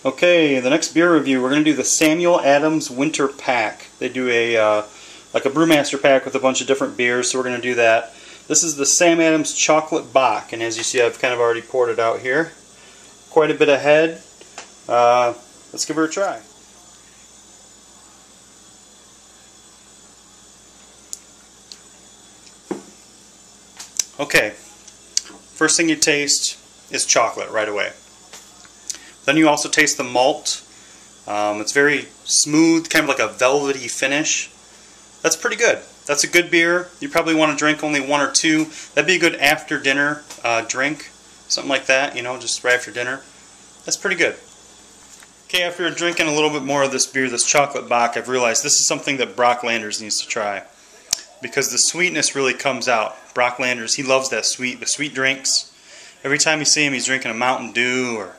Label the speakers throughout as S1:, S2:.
S1: Okay, the next beer review, we're going to do the Samuel Adams Winter Pack. They do a like a Brewmaster pack with a bunch of different beers, so we're going to do that. This is the Sam Adams Chocolate Bock, and as you see, I've kind of already poured it out here. Quite a bit ahead. Let's give her a try. Okay, first thing you taste is chocolate right away. Then you also taste the malt. It's very smooth, kind of like a velvety finish. That's pretty good. That's a good beer. You probably want to drink only one or two. That'd be a good after dinner drink. Something like that, you know, just right after dinner. That's pretty good. Okay, after drinking a little bit more of this beer, this chocolate bock, I've realized this is something that Brock Landers needs to try. Because the sweetness really comes out. Brock Landers, he loves that the sweet drinks. Every time you see him, he's drinking a Mountain Dew or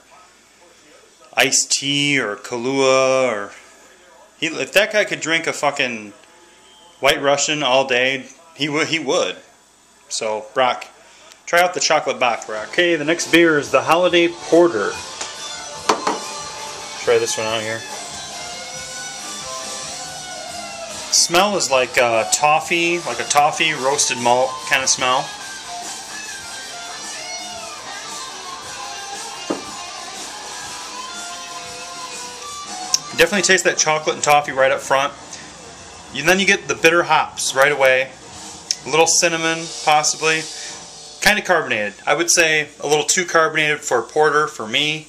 S1: iced tea or Kahlua, or if that guy could drink a fucking White Russian all day, he would. So Brock, try out the chocolate bock, Brock. Okay, the next beer is the Holiday Porter. Try this one out here. Smell is like toffee, like a toffee roasted malt kind of smell. Definitely taste that chocolate and toffee right up front. And then you get the bitter hops right away. A little cinnamon, possibly. Kind of carbonated. I would say a little too carbonated for a porter for me.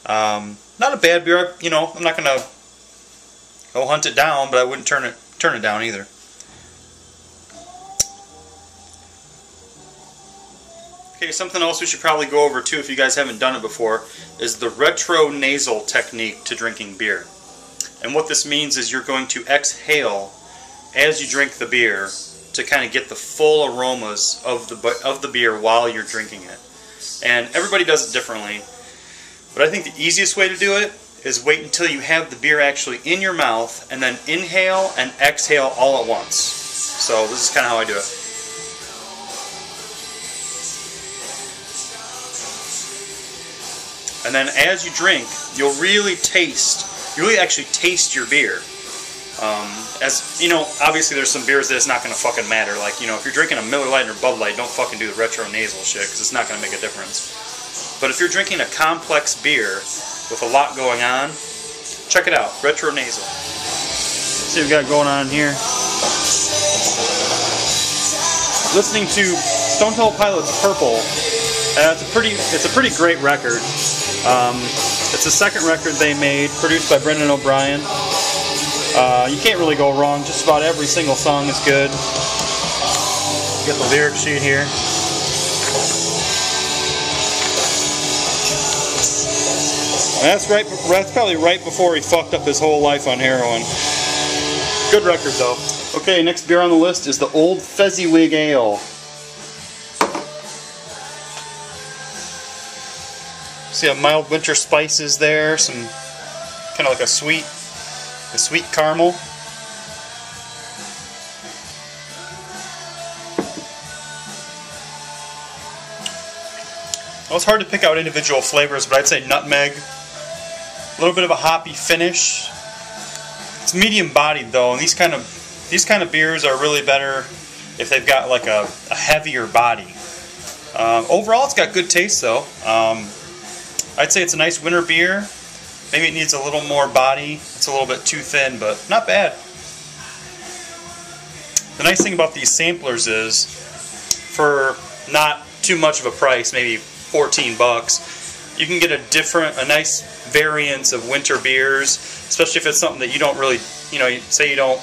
S1: Not a bad beer. You know, I'm not going to go hunt it down, but I wouldn't turn it down either. Okay, something else we should probably go over too, if you guys haven't done it before, is the retronasal technique to drinking beer. And what this means is you're going to exhale as you drink the beer to kind of get the full aromas of the beer while you're drinking it. And everybody does it differently, but I think the easiest way to do it is wait until you have the beer actually in your mouth and then inhale and exhale all at once. So this is kind of how I do it. And then as you drink, you'll really actually taste your beer. As you know, obviously there's some beers that it's not going to fucking matter. Like, you know, if you're drinking a Miller Lite or Bud Light, don't fucking do the retronasal shit, because it's not going to make a difference. But if you're drinking a complex beer with a lot going on, check it out, retronasal. Let's see what we got going on here. Listening to Stone Temple Pilots' Purple. It's a pretty great record. It's the second record they made, produced by Brendan O'Brien. You can't really go wrong. Just about every single song is good. Get the lyric sheet here. That's probably right before he fucked up his whole life on heroin. Good record though. Okay, next beer on the list is the Old Fezziwig Ale. See a mild winter spices there, some kind of like a sweet caramel. Well, it's hard to pick out individual flavors, but I'd say nutmeg. A little bit of a hoppy finish. It's medium bodied though, and these kind of beers are really better if they've got like a heavier body. Overall, it's got good taste though. I'd say it's a nice winter beer. Maybe it needs a little more body. It's a little bit too thin, but not bad. The nice thing about these samplers is, for not too much of a price, maybe 14 bucks, you can get a nice variance of winter beers, especially if it's something that you don't really, you know, say you don't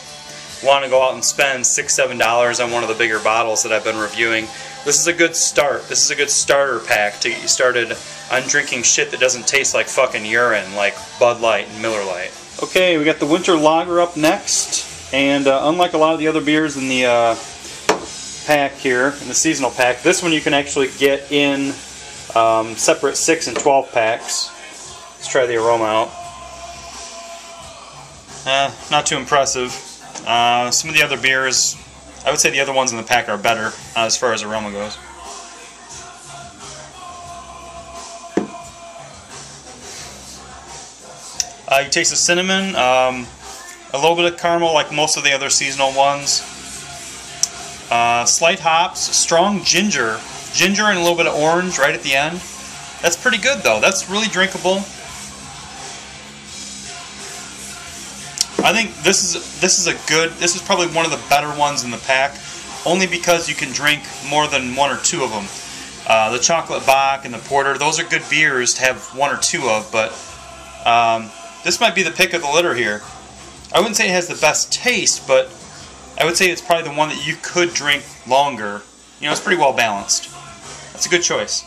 S1: want to go out and spend $6-7 on one of the bigger bottles that I've been reviewing. This is a good start. This is a good starter pack to get you started on drinking shit that doesn't taste like fucking urine, like Bud Light and Miller Lite. Okay, we got the Winter Lager up next, and unlike a lot of the other beers in the pack here, in the seasonal pack, this one you can actually get in separate 6 and 12 packs. Let's try the aroma out. Not too impressive. Some of the other beers, I would say the other ones in the pack are better as far as aroma goes. You taste the cinnamon, a little bit of caramel like most of the other seasonal ones. Slight hops, strong ginger and a little bit of orange right at the end. That's pretty good though. That's really drinkable. I think this is probably one of the better ones in the pack, only because you can drink more than one or two of them. The Chocolate Bock and the Porter, those are good beers to have one or two of, but this might be the pick of the litter here. I wouldn't say it has the best taste, but I would say it's probably the one that you could drink longer. You know, it's pretty well balanced. That's a good choice.